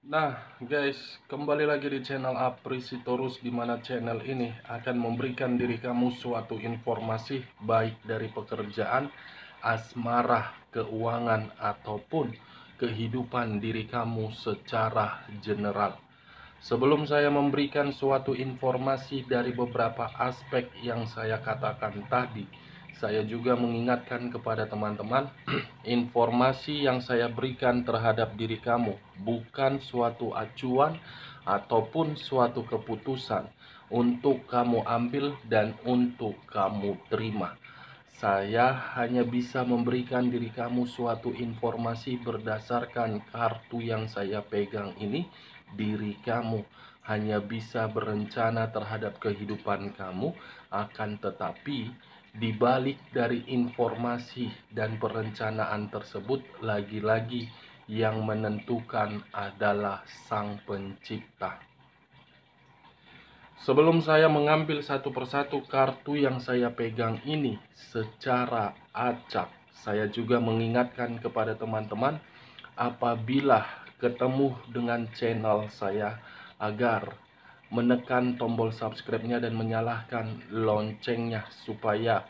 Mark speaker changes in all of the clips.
Speaker 1: Nah guys, kembali lagi di channel Aprisitorus, di mana channel ini akan memberikan diri kamu suatu informasi baik dari pekerjaan, asmara, keuangan, ataupun kehidupan diri kamu secara general. Sebelum saya memberikan suatu informasi dari beberapa aspek yang saya katakan tadi, saya juga mengingatkan kepada teman-teman, informasi yang saya berikan terhadap diri kamu bukan suatu acuan ataupun suatu keputusan untuk kamu ambil dan untuk kamu terima. Saya hanya bisa memberikan diri kamu suatu informasi berdasarkan kartu yang saya pegang ini. Diri kamu hanya bisa berencana terhadap kehidupan kamu, akan tetapi di balik dari informasi dan perencanaan tersebut, lagi-lagi yang menentukan adalah Sang Pencipta. Sebelum saya mengambil satu persatu kartu yang saya pegang ini secara acak, saya juga mengingatkan kepada teman-teman, apabila ketemu dengan channel saya, agar menekan tombol subscribe-nya dan menyalakan loncengnya, supaya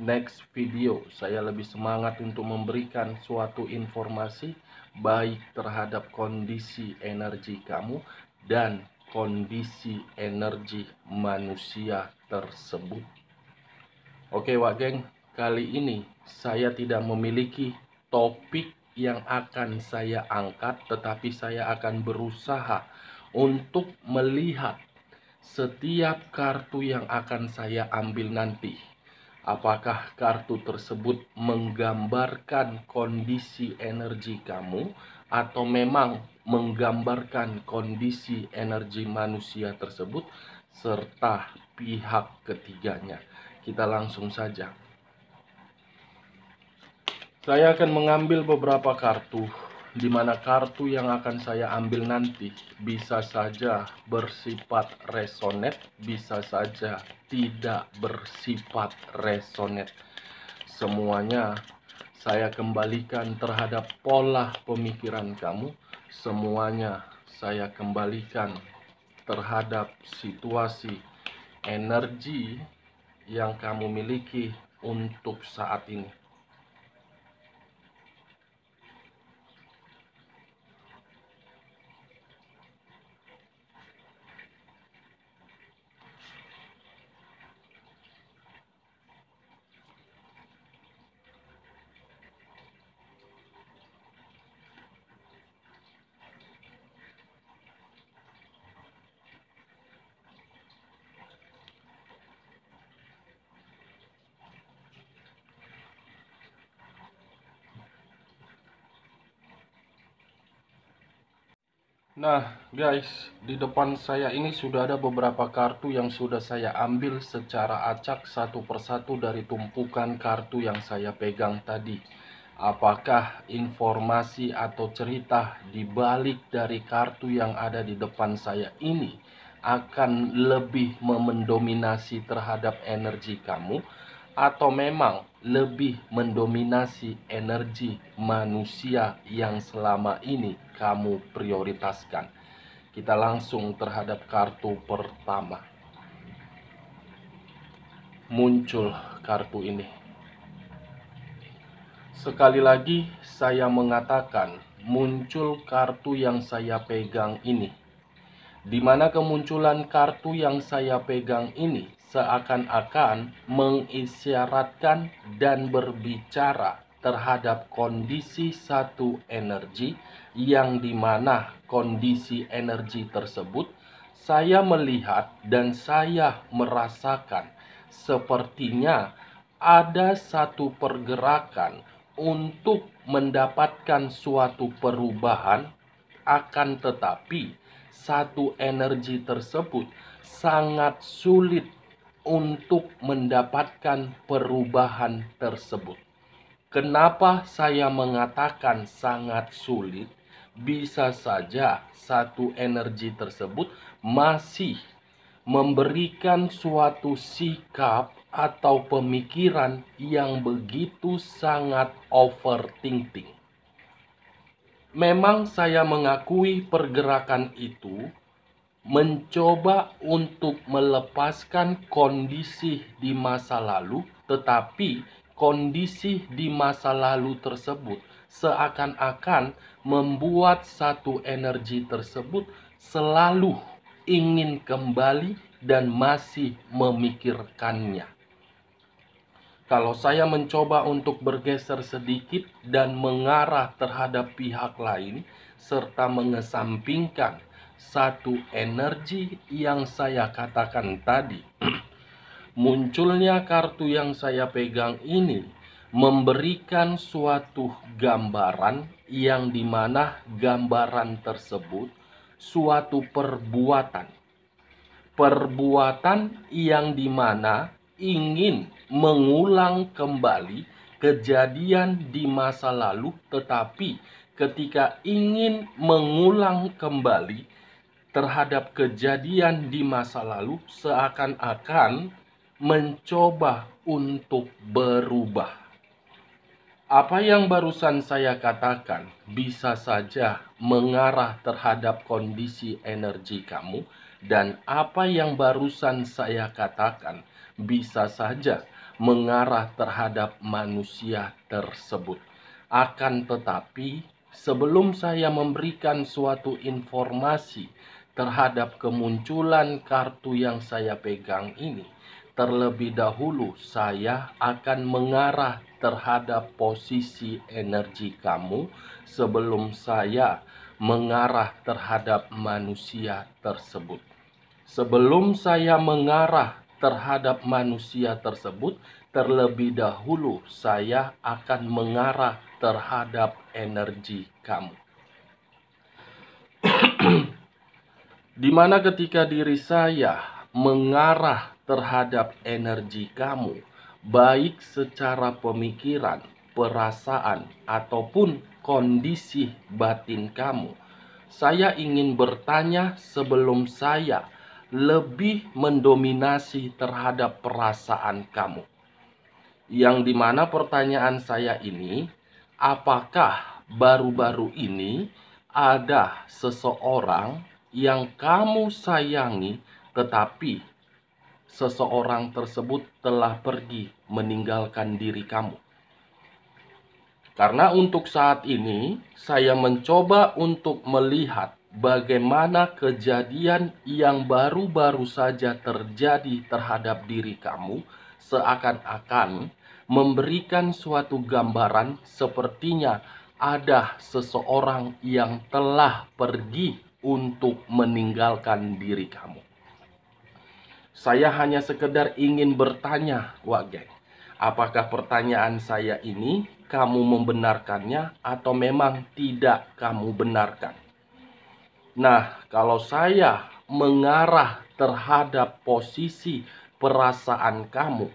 Speaker 1: next video saya lebih semangat untuk memberikan suatu informasi baik terhadap kondisi energi kamu dan kondisi energi manusia tersebut. Oke Wak Geng, kali ini saya tidak memiliki topik yang akan saya angkat, tetapi saya akan berusaha untuk melihat setiap kartu yang akan saya ambil nanti. Apakah kartu tersebut menggambarkan kondisi energi kamu, atau memang menggambarkan kondisi energi manusia tersebut, serta pihak ketiganya. Kita langsung saja. Saya akan mengambil beberapa kartu, di mana kartu yang akan saya ambil nanti bisa saja bersifat resonate, bisa saja tidak bersifat resonate. Semuanya saya kembalikan terhadap pola pemikiran kamu. Semuanya saya kembalikan terhadap situasi energi yang kamu miliki untuk saat ini. Nah guys, di depan saya ini sudah ada beberapa kartu yang sudah saya ambil secara acak satu persatu dari tumpukan kartu yang saya pegang tadi. Apakah informasi atau cerita di balik dari kartu yang ada di depan saya ini akan lebih mendominasi terhadap energi kamu, atau memang lebih mendominasi energi manusia yang selama ini kamu prioritaskan? Kita langsung terhadap kartu pertama. Muncul kartu ini. Sekali lagi saya mengatakan, muncul kartu yang saya pegang ini. Di mana kemunculan kartu yang saya pegang ini seakan-akan mengisyaratkan dan berbicara terhadap kondisi satu energi, yang dimana kondisi energi tersebut saya melihat dan saya merasakan sepertinya ada satu pergerakan untuk mendapatkan suatu perubahan, akan tetapi satu energi tersebut sangat sulit untuk mendapatkan perubahan tersebut. Kenapa saya mengatakan sangat sulit? Bisa saja satu energi tersebut masih memberikan suatu sikap atau pemikiran yang begitu sangat overthinking. Memang saya mengakui pergerakan itu mencoba untuk melepaskan kondisi di masa lalu, tetapi kondisi di masa lalu tersebut seakan-akan membuat satu energi tersebut selalu ingin kembali dan masih memikirkannya. Kalau saya mencoba untuk bergeser sedikit dan mengarah terhadap pihak lain, serta mengesampingkan satu energi yang saya katakan tadi, munculnya kartu yang saya pegang ini memberikan suatu gambaran yang dimana gambaran tersebut suatu perbuatan yang dimana ingin mengulang kembali kejadian di masa lalu, tetapi ketika ingin mengulang kembali terhadap kejadian di masa lalu seakan-akan mencoba untuk berubah. Apa yang barusan saya katakan bisa saja mengarah terhadap kondisi energi kamu, dan apa yang barusan saya katakan bisa saja mengarah terhadap manusia tersebut. Akan tetapi, sebelum saya memberikan suatu informasi terhadap kemunculan kartu yang saya pegang ini, terlebih dahulu saya akan mengarah terhadap posisi energi kamu sebelum saya mengarah terhadap manusia tersebut. Sebelum saya mengarah terhadap manusia tersebut, terlebih dahulu saya akan mengarah terhadap energi kamu. Di mana ketika diri saya mengarah terhadap energi kamu, baik secara pemikiran, perasaan, ataupun kondisi batin kamu, saya ingin bertanya sebelum saya lebih mendominasi terhadap perasaan kamu. Yang dimana pertanyaan saya ini, apakah baru-baru ini ada seseorang yang kamu sayangi, tetapi seseorang tersebut telah pergi meninggalkan diri kamu? Karena untuk saat ini saya mencoba untuk melihat bagaimana kejadian yang baru-baru saja terjadi terhadap diri kamu seakan-akan memberikan suatu gambaran sepertinya ada seseorang yang telah pergi untuk meninggalkan diri kamu. Saya hanya sekedar ingin bertanya, Wak Geng, apakah pertanyaan saya ini kamu membenarkannya atau memang tidak kamu benarkan? Nah, kalau saya mengarah terhadap posisi perasaan kamu,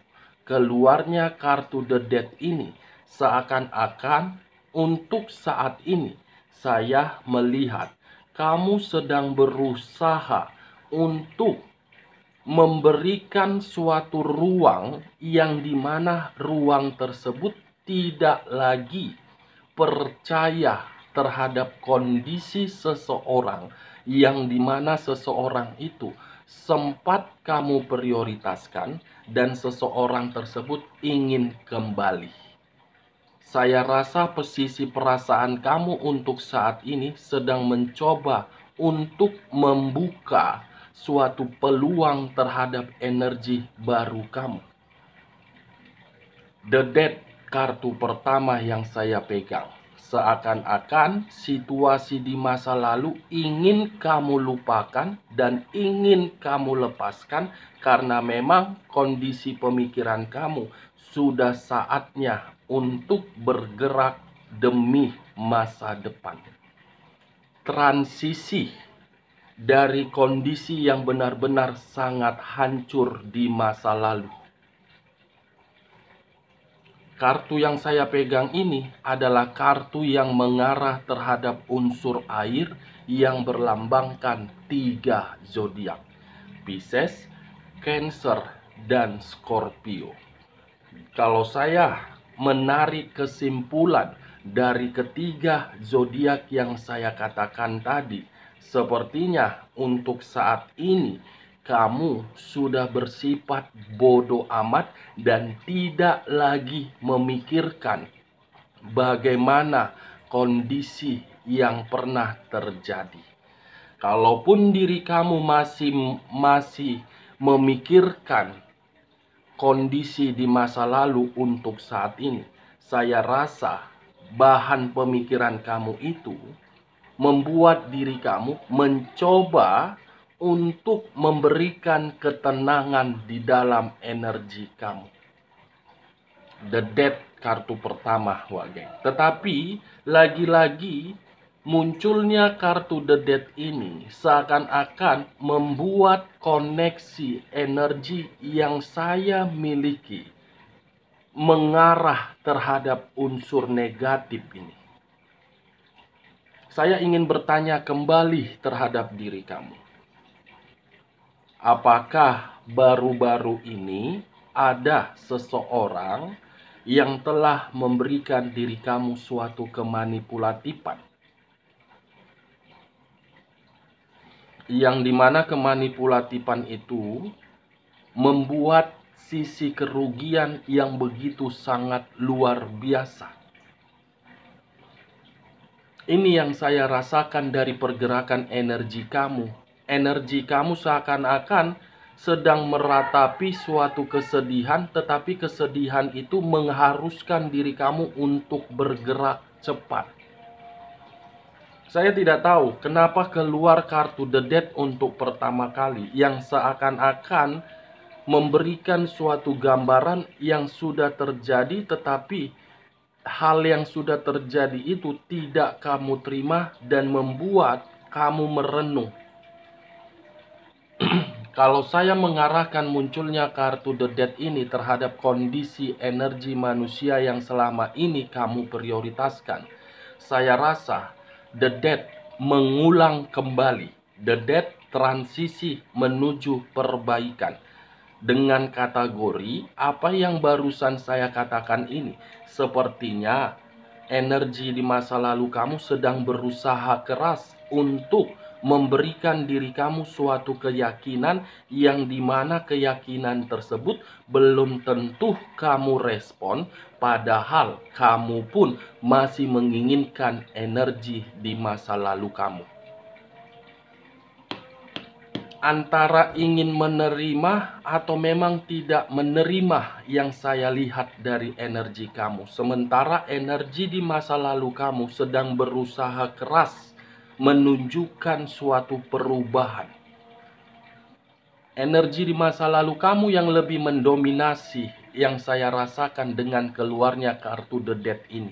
Speaker 1: keluarnya kartu The Death ini seakan-akan untuk saat ini saya melihat kamu sedang berusaha untuk memberikan suatu ruang yang dimana ruang tersebut tidak lagi percaya terhadap kondisi seseorang yang dimana seseorang itu sempat kamu prioritaskan dan seseorang tersebut ingin kembali. Saya rasa posisi perasaan kamu untuk saat ini sedang mencoba untuk membuka suatu peluang terhadap energi baru kamu. The Death, kartu pertama yang saya pegang. Seakan-akan situasi di masa lalu ingin kamu lupakan dan ingin kamu lepaskan karena memang kondisi pemikiran kamu sudah saatnya untuk bergerak demi masa depan. Transisi dari kondisi yang benar-benar sangat hancur di masa lalu. Kartu yang saya pegang ini adalah kartu yang mengarah terhadap unsur air yang berlambangkan 3 zodiak: Pisces, Cancer, dan Scorpio. Kalau saya menarik kesimpulan dari ketiga zodiak yang saya katakan tadi, sepertinya untuk saat ini kamu sudah bersifat bodoh amat dan tidak lagi memikirkan bagaimana kondisi yang pernah terjadi. Kalaupun diri kamu masih memikirkan kondisi di masa lalu untuk saat ini, saya rasa bahan pemikiran kamu itu membuat diri kamu mencoba untuk memberikan ketenangan di dalam energi kamu. The Death kartu pertama, Wage. Tetapi lagi-lagi munculnya kartu The Death ini seakan-akan membuat koneksi energi yang saya miliki mengarah terhadap unsur negatif ini. Saya ingin bertanya kembali terhadap diri kamu. Apakah baru-baru ini ada seseorang yang telah memberikan diri kamu suatu kemanipulatifan? Yang dimana kemanipulatifan itu membuat sisi kerugian yang begitu sangat luar biasa. Ini yang saya rasakan dari pergerakan energi kamu. Energi kamu seakan-akan sedang meratapi suatu kesedihan, tetapi kesedihan itu mengharuskan diri kamu untuk bergerak cepat. Saya tidak tahu kenapa keluar kartu The Death untuk pertama kali, yang seakan-akan memberikan suatu gambaran yang sudah terjadi, tetapi hal yang sudah terjadi itu tidak kamu terima dan membuat kamu merenung. Kalau saya mengarahkan munculnya kartu The Death ini terhadap kondisi energi manusia yang selama ini kamu prioritaskan, saya rasa The Death mengulang kembali. The Death transisi menuju perbaikan. Dengan kategori apa yang barusan saya katakan ini, sepertinya energi di masa lalu kamu sedang berusaha keras untuk memberikan diri kamu suatu keyakinan yang dimana keyakinan tersebut belum tentu kamu respon, padahal kamu pun masih menginginkan energi di masa lalu kamu. Antara ingin menerima atau memang tidak menerima yang saya lihat dari energi kamu. Sementara energi di masa lalu kamu sedang berusaha keras menunjukkan suatu perubahan. Energi di masa lalu kamu yang lebih mendominasi yang saya rasakan dengan keluarnya kartu The Death ini.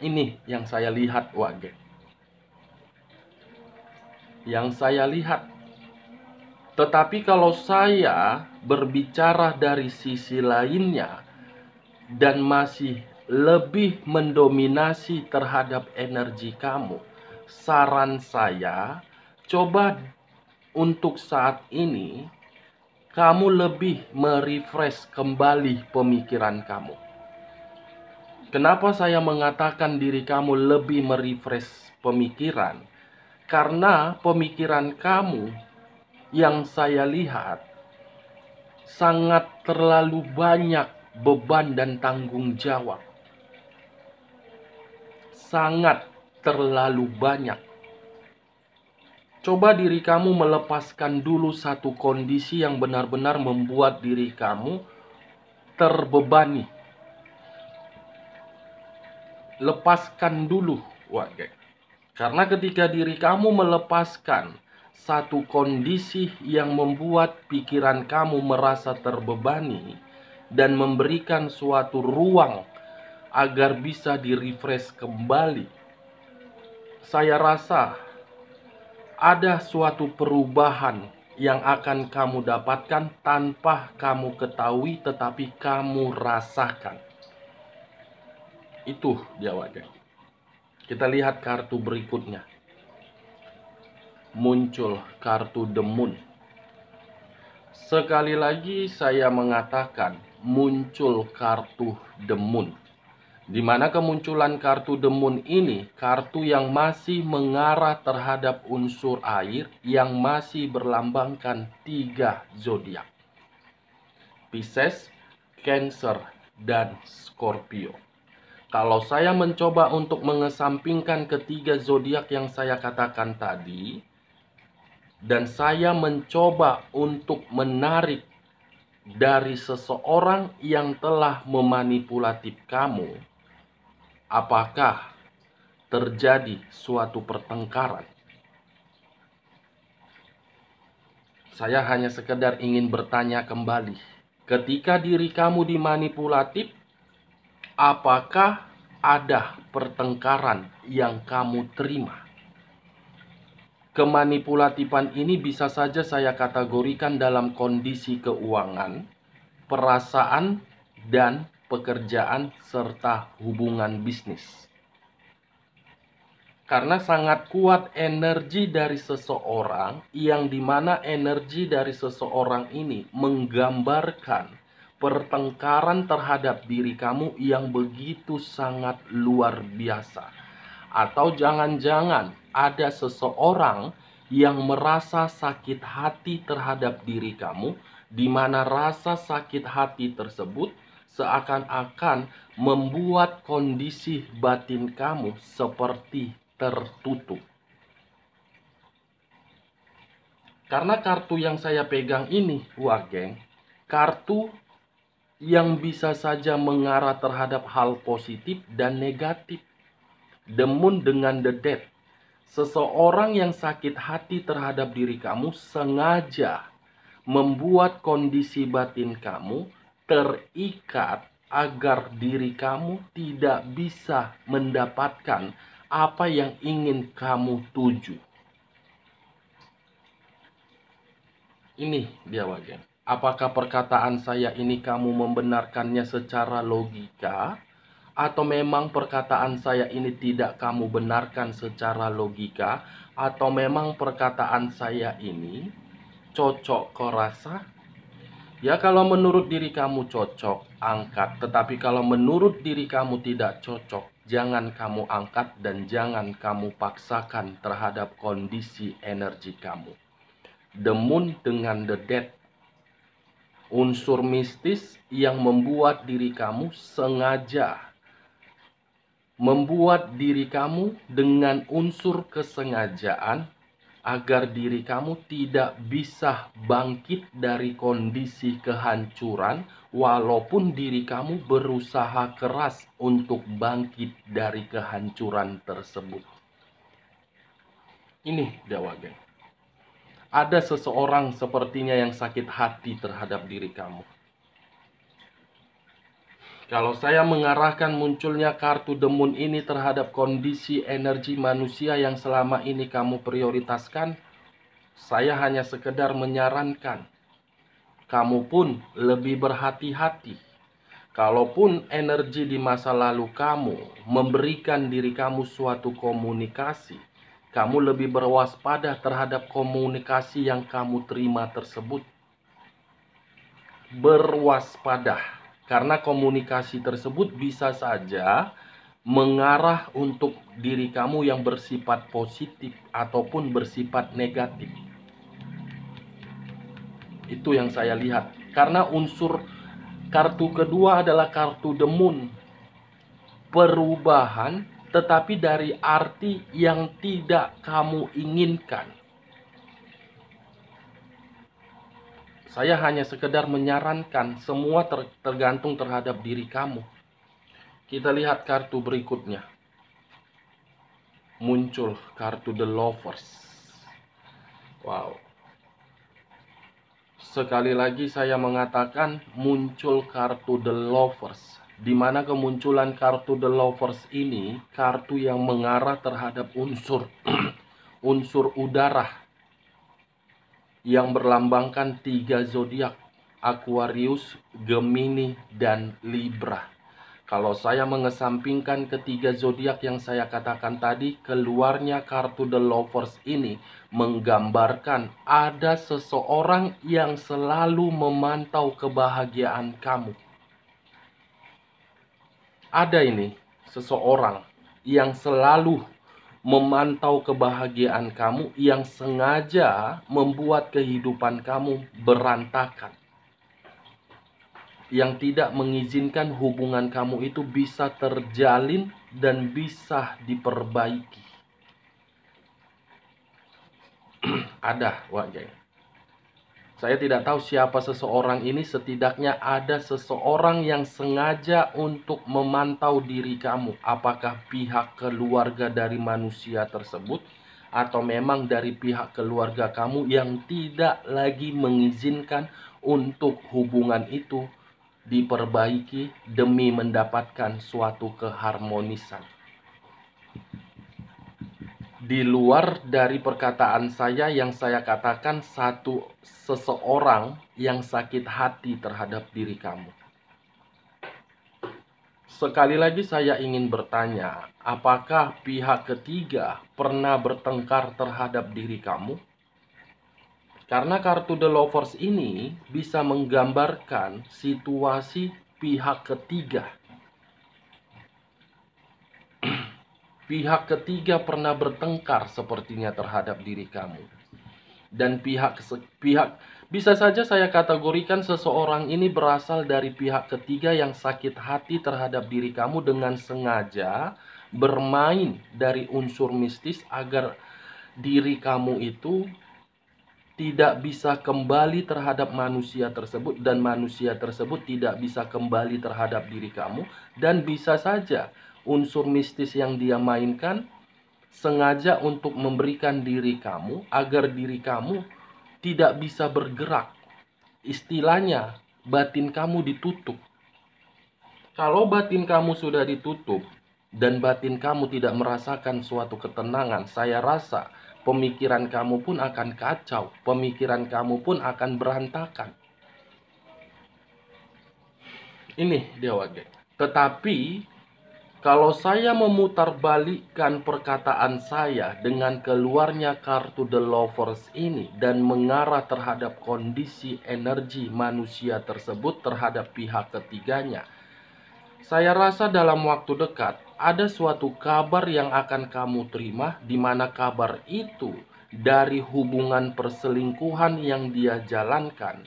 Speaker 1: Ini yang saya lihat, Wage. Yang saya lihat. Tetapi kalau saya berbicara dari sisi lainnya dan masih lebih mendominasi terhadap energi kamu, saran saya, coba untuk saat ini kamu lebih merefresh kembali pemikiran kamu. Kenapa saya mengatakan diri kamu lebih merefresh pemikiran? Karena pemikiran kamu yang saya lihat sangat terlalu banyak beban dan tanggung jawab. Sangat terlalu banyak. Coba diri kamu melepaskan dulu satu kondisi yang benar-benar membuat diri kamu terbebani. Lepaskan dulu, Wage. Karena ketika diri kamu melepaskan satu kondisi yang membuat pikiran kamu merasa terbebani dan memberikan suatu ruang agar bisa di-refresh kembali, saya rasa ada suatu perubahan yang akan kamu dapatkan tanpa kamu ketahui tetapi kamu rasakan. Itu dia, Wage. Kita lihat kartu berikutnya. Muncul kartu The Moon. Sekali lagi saya mengatakan muncul kartu The Moon. Di mana kemunculan kartu The Moon ini, kartu yang masih mengarah terhadap unsur air yang masih berlambangkan 3 zodiak. Pisces, Cancer, dan Scorpio. Kalau saya mencoba untuk mengesampingkan ketiga zodiak yang saya katakan tadi, dan saya mencoba untuk menarik dari seseorang yang telah memanipulatif kamu, apakah terjadi suatu pertengkaran? Saya hanya sekedar ingin bertanya kembali. Ketika diri kamu dimanipulatif, apakah ada pertengkaran yang kamu terima? Kemanipulatifan ini bisa saja saya kategorikan dalam kondisi keuangan, perasaan, dan pekerjaan serta hubungan bisnis. Karena sangat kuat energi dari seseorang, yang dimana energi dari seseorang ini menggambarkan pertengkaran terhadap diri kamu yang begitu sangat luar biasa. Atau jangan-jangan ada seseorang yang merasa sakit hati terhadap diri kamu, di mana rasa sakit hati tersebut seakan-akan membuat kondisi batin kamu seperti tertutup. Karena kartu yang saya pegang ini, wah geng, kartu yang bisa saja mengarah terhadap hal positif dan negatif. The Moon dengan The Death. Seseorang yang sakit hati terhadap diri kamu sengaja membuat kondisi batin kamu terikat agar diri kamu tidak bisa mendapatkan apa yang ingin kamu tuju. Ini dia wagen. Apakah perkataan saya ini kamu membenarkannya secara logika? Atau memang perkataan saya ini tidak kamu benarkan secara logika? Atau memang perkataan saya ini cocok kau rasa? Ya kalau menurut diri kamu cocok, angkat. Tetapi kalau menurut diri kamu tidak cocok, jangan kamu angkat dan jangan kamu paksakan terhadap kondisi energi kamu. The Moon dengan The Death. Unsur mistis yang membuat diri kamu sengaja. Membuat diri kamu dengan unsur kesengajaan agar diri kamu tidak bisa bangkit dari kondisi kehancuran walaupun diri kamu berusaha keras untuk bangkit dari kehancuran tersebut. Ini Dewa Geng. Ada seseorang sepertinya yang sakit hati terhadap diri kamu. Kalau saya mengarahkan munculnya kartu The Moon ini terhadap kondisi energi manusia yang selama ini kamu prioritaskan, saya hanya sekedar menyarankan, kamu pun lebih berhati-hati. Kalaupun energi di masa lalu kamu memberikan diri kamu suatu komunikasi, kamu lebih berwaspada terhadap komunikasi yang kamu terima tersebut. Berwaspada. Karena komunikasi tersebut bisa saja mengarah untuk diri kamu yang bersifat positif ataupun bersifat negatif. Itu yang saya lihat. Karena unsur kartu kedua adalah kartu The Moon. Perubahan, tetapi dari arti yang tidak kamu inginkan. Saya hanya sekedar menyarankan, semua tergantung terhadap diri kamu. Kita lihat kartu berikutnya. Muncul kartu The Lovers. Wow. Sekali lagi saya mengatakan muncul kartu The Lovers. Di mana kemunculan kartu The Lovers ini, kartu yang mengarah terhadap unsur unsur udara yang berlambangkan 3 zodiak, Aquarius, Gemini, dan Libra. Kalau saya mengesampingkan ketiga zodiak yang saya katakan tadi, keluarnya kartu The Lovers ini menggambarkan ada seseorang yang selalu memantau kebahagiaan kamu. Ada ini seseorang yang selalu memantau kebahagiaan kamu, yang sengaja membuat kehidupan kamu berantakan, yang tidak mengizinkan hubungan kamu itu bisa terjalin dan bisa diperbaiki. Ada, Wak Geng. Saya tidak tahu siapa seseorang ini, setidaknya ada seseorang yang sengaja untuk memantau diri kamu. Apakah pihak keluarga dari manusia tersebut, atau memang dari pihak keluarga kamu yang tidak lagi mengizinkan untuk hubungan itu diperbaiki demi mendapatkan suatu keharmonisan. Di luar dari perkataan saya yang saya katakan seseorang yang sakit hati terhadap diri kamu. Sekali lagi saya ingin bertanya, apakah pihak ketiga pernah bertengkar terhadap diri kamu? Karena kartu The Lovers ini bisa menggambarkan situasi pihak ketiga. Pihak ketiga pernah bertengkar sepertinya terhadap diri kamu. Dan pihak bisa saja saya kategorikan seseorang ini berasal dari pihak ketiga yang sakit hati terhadap diri kamu dengan sengaja bermain dari unsur mistis agar diri kamu itu tidak bisa kembali terhadap manusia tersebut, dan manusia tersebut tidak bisa kembali terhadap diri kamu. Dan bisa saja unsur mistis yang dia mainkan sengaja untuk memberikan diri kamu agar diri kamu tidak bisa bergerak. Istilahnya, batin kamu ditutup. Kalau batin kamu sudah ditutup dan batin kamu tidak merasakan suatu ketenangan, saya rasa pemikiran kamu pun akan kacau, pemikiran kamu pun akan berantakan. Ini dia, Wage. Tetapi kalau saya memutarbalikkan perkataan saya dengan keluarnya kartu The Lovers ini dan mengarah terhadap kondisi energi manusia tersebut terhadap pihak ketiganya, saya rasa dalam waktu dekat ada suatu kabar yang akan kamu terima, di mana kabar itu dari hubungan perselingkuhan yang dia jalankan.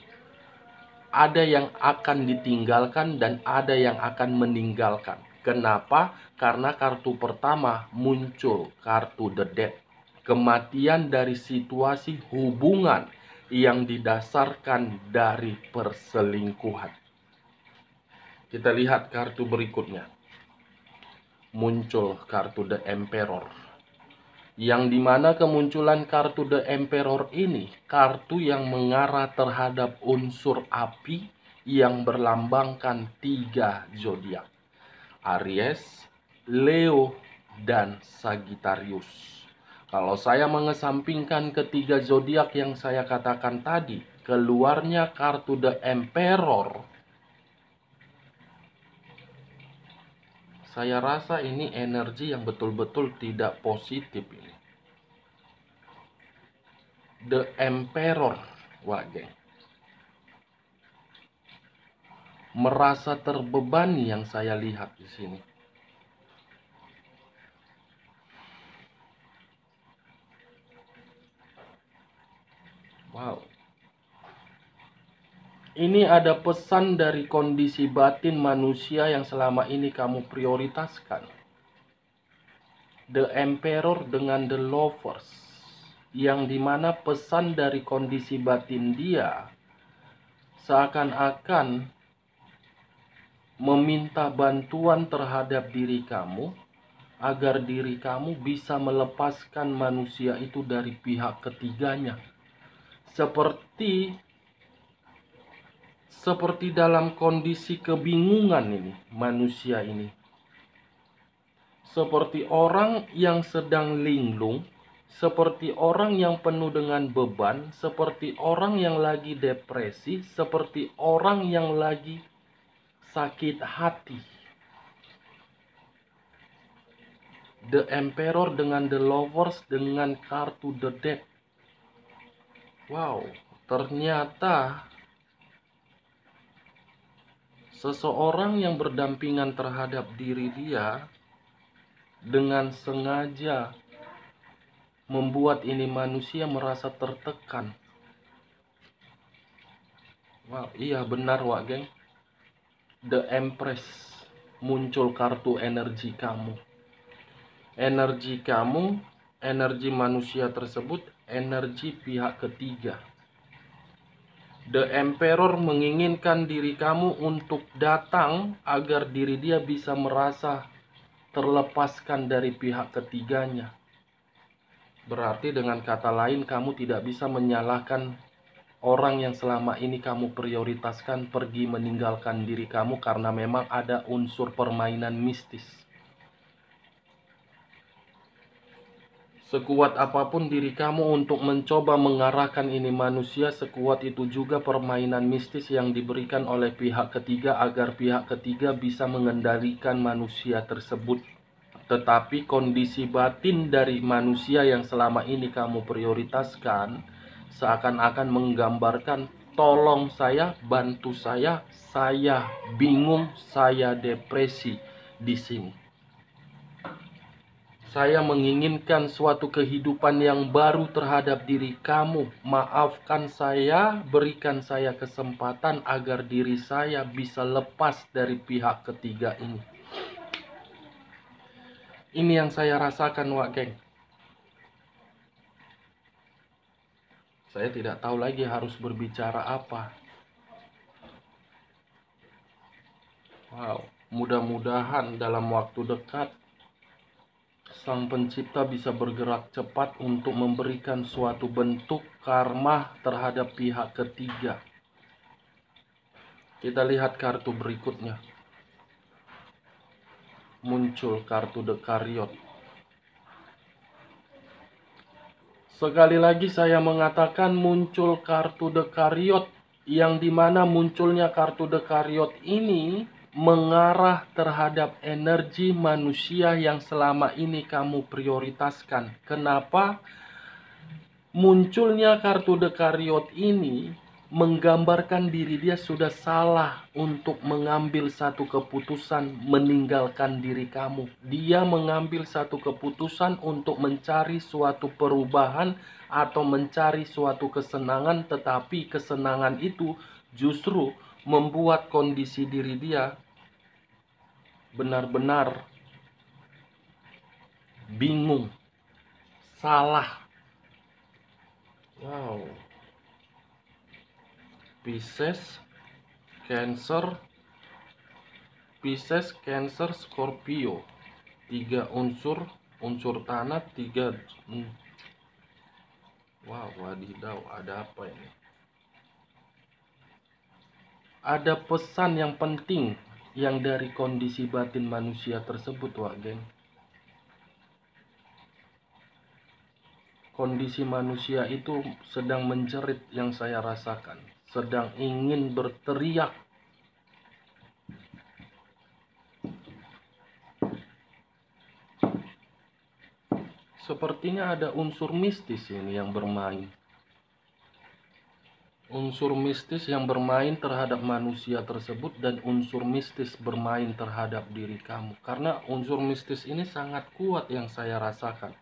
Speaker 1: Ada yang akan ditinggalkan dan ada yang akan meninggalkan. Kenapa? Karena kartu pertama muncul kartu The Death. Kematian dari situasi hubungan yang didasarkan dari perselingkuhan. Kita lihat kartu berikutnya. Muncul kartu The Emperor. Yang dimana kemunculan kartu The Emperor ini, kartu yang mengarah terhadap unsur api yang berlambangkan 3 zodiak: Aries, Leo, dan Sagittarius. Kalau saya mengesampingkan ketiga zodiak yang saya katakan tadi, keluarnya kartu The Emperor, saya rasa ini energi yang betul-betul tidak positif ini. The Emperor, Wage. Merasa terbebani yang saya lihat di sini. Wow. Ini ada pesan dari kondisi batin manusia yang selama ini kamu prioritaskan. The Emperor dengan The Lovers, yang dimana pesan dari kondisi batin dia seakan-akan meminta bantuan terhadap diri kamu agar diri kamu bisa melepaskan manusia itu dari pihak ketiganya. Seperti dalam kondisi kebingungan ini, manusia ini. Seperti orang yang sedang linglung, seperti orang yang penuh dengan beban, seperti orang yang lagi depresi, seperti orang yang lagi sakit hati. The Emperor dengan The Lovers dengan kartu The Death. Wow, ternyata Seseorang yang berdampingan terhadap diri dia dengan sengaja membuat ini manusia merasa tertekan. Wah, iya benar Wak geng. The Empress, muncul kartu energi kamu. Energi kamu, energi manusia tersebut, energi pihak ketiga. The Emperor menginginkan diri kamu untuk datang agar diri dia bisa merasa terlepaskan dari pihak ketiganya. Berarti dengan kata lain, kamu tidak bisa menyalahkan orang yang selama ini kamu prioritaskan pergi meninggalkan diri kamu karena memang ada unsur permainan mistis. Sekuat apapun diri kamu untuk mencoba mengarahkan ini manusia, sekuat itu juga permainan mistis yang diberikan oleh pihak ketiga agar pihak ketiga bisa mengendalikan manusia tersebut. Tetapi kondisi batin dari manusia yang selama ini kamu prioritaskan seakan-akan menggambarkan, tolong saya, bantu saya bingung, saya depresi di sini. Saya menginginkan suatu kehidupan yang baru terhadap diri kamu. Maafkan saya, berikan saya kesempatan agar diri saya bisa lepas dari pihak ketiga ini. Ini yang saya rasakan Wak geng. Saya tidak tahu lagi harus berbicara apa. Wow, mudah-mudahan dalam waktu dekat Sang Pencipta bisa bergerak cepat untuk memberikan suatu bentuk karma terhadap pihak ketiga. Kita lihat kartu berikutnya. Muncul kartu The Chariot. Sekali lagi saya mengatakan muncul kartu The Chariot, yang dimana munculnya kartu The Chariot ini mengarah terhadap energi manusia yang selama ini kamu prioritaskan. Kenapa? Munculnya kartu The Chariot ini menggambarkan diri dia sudah salah untuk mengambil satu keputusan meninggalkan diri kamu. Dia mengambil satu keputusan untuk mencari suatu perubahan atau mencari suatu kesenangan, tetapi kesenangan itu justru membuat kondisi diri dia benar-benar bingung, salah. Wow. Pisces, Cancer, Scorpio. 3 unsur tanah, 3. Wow, wadidaw, ada apa ini? Ada pesan yang penting yang dari kondisi batin manusia tersebut, Wak geng. Kondisi manusia itu sedang menjerit yang saya rasakan, sedang ingin berteriak. Sepertinya ada unsur mistis ini yang bermain. Unsur mistis yang bermain terhadap manusia tersebut dan unsur mistis bermain terhadap diri kamu. Karena unsur mistis ini sangat kuat yang saya rasakan.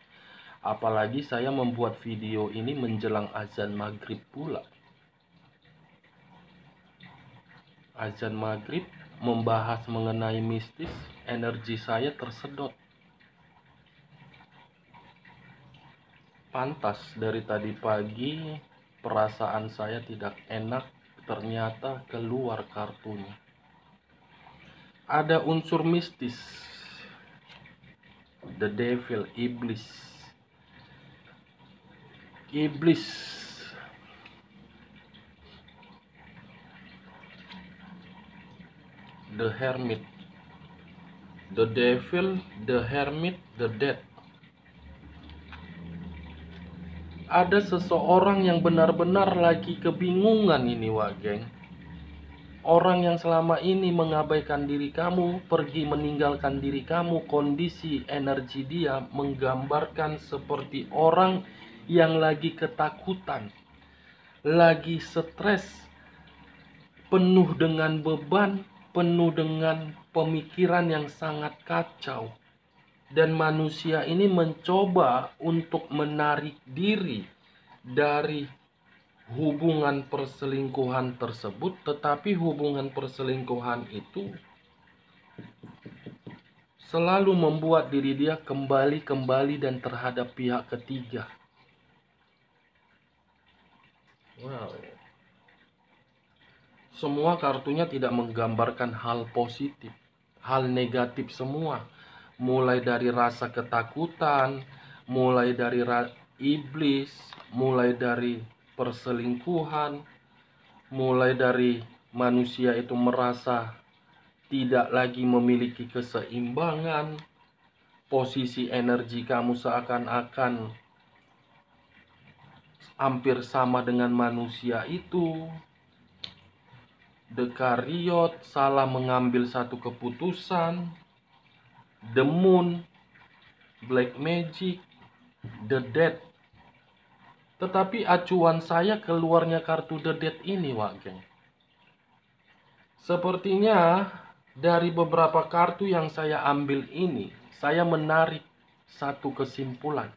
Speaker 1: Apalagi saya membuat video ini menjelang azan maghrib pula. Azan maghrib membahas mengenai mistis, energi saya tersedot. Pantas dari tadi pagi perasaan saya tidak enak, ternyata keluar kartunya. Ada unsur mistis. The Devil, iblis. Iblis. The Hermit. The Devil, the Hermit, the Death. Ada seseorang yang benar-benar lagi kebingungan ini, Wak geng. Orang yang selama ini mengabaikan diri kamu, pergi meninggalkan diri kamu, kondisi energi dia menggambarkan seperti orang yang lagi ketakutan, lagi stres, penuh dengan beban, penuh dengan pemikiran yang sangat kacau. Dan manusia ini mencoba untuk menarik diri dari hubungan perselingkuhan tersebut, tetapi hubungan perselingkuhan itu selalu membuat diri dia kembali dan terhadap pihak ketiga. Wow. Semua kartunya tidak menggambarkan hal positif, hal negatif semua. Mulai dari rasa ketakutan, mulai dari iblis, mulai dari perselingkuhan, mulai dari manusia itu merasa tidak lagi memiliki keseimbangan, posisi energi kamu seakan-akan hampir sama dengan manusia itu. The Chariot, salah mengambil satu keputusan. The Moon, Black Magic, The Death. Tetapi acuan saya keluarnya kartu The Death ini, Wak Geng. Sepertinya dari beberapa kartu yang saya ambil ini, saya menarik satu kesimpulan.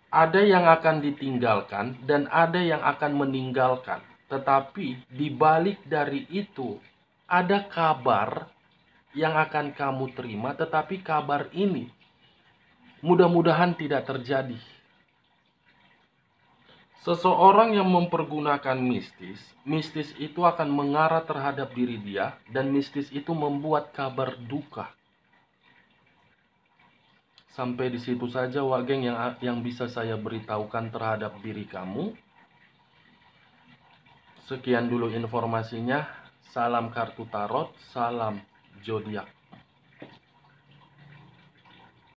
Speaker 1: Ada yang akan ditinggalkan dan ada yang akan meninggalkan. Tetapi di balik dari itu, ada kabar yang akan kamu terima, tetapi kabar ini mudah-mudahan tidak terjadi. Seseorang yang mempergunakan mistis itu akan mengarah terhadap diri dia, dan mistis itu membuat kabar duka. Sampai di situ saja, Wak Geng, yang bisa saya beritahukan terhadap diri kamu. Sekian dulu informasinya. Salam kartu tarot, salam zodiak.